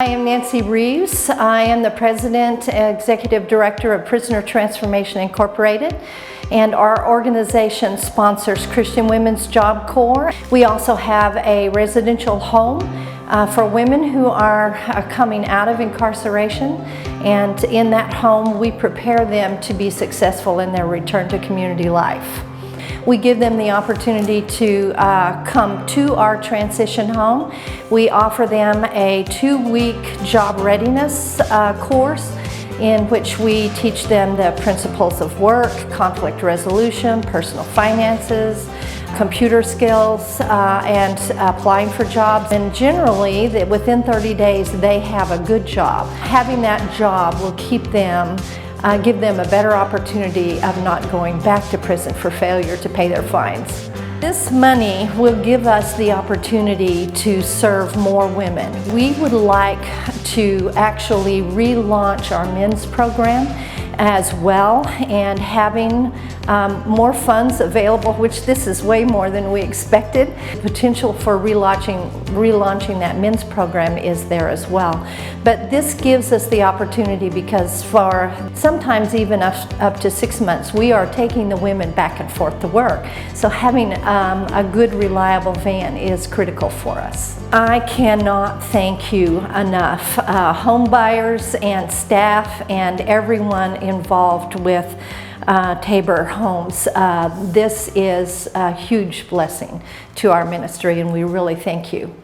I am Nancy Reeves. I am the President and Executive Director of Prisoner Transformation Incorporated, and our organization sponsors Christian Women's Job Corps. We also have a residential home for women who are coming out of incarceration, and in that home we prepare them to be successful in their return to community life. We give them the opportunity to come to our transition home. We offer them a 2-week job readiness course in which we teach them the principles of work, conflict resolution, personal finances, computer skills, and applying for jobs. And generally, within 30 days, they have a good job. Having that job will keep them give them a better opportunity of not going back to prison for failure to pay their fines. This money will give us the opportunity to serve more women. We would like to actually relaunch our men's program as well, and having more funds available, which this is way more than we expected. Potential for relaunching that men's program is there as well. But this gives us the opportunity because for sometimes even up to 6 months, we are taking the women back and forth to work. So having a good, reliable van is critical for us. I cannot thank you enough, home buyers and staff and everyone involved with Tabor Homes. This is a huge blessing to our ministry, and we really thank you.